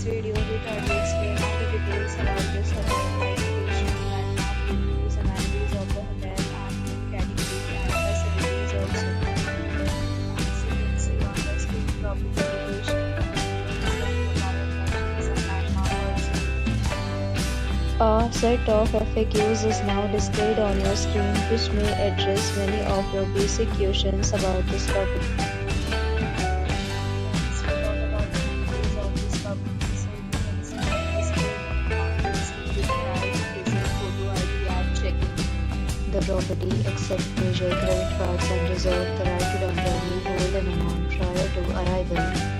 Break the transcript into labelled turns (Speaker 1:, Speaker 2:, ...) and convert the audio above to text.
Speaker 1: video, we try to explain all the details about this hotel, like location, landmark, reviews, amenities of the hotel, and room category and facilities also. As you can see on the screen, property location, a set of FAQs is now displayed on your screen, which may address many of your basic questions about this property. The property accepts major credit cards and reserves the right to temporarily hold an amount prior to arrival.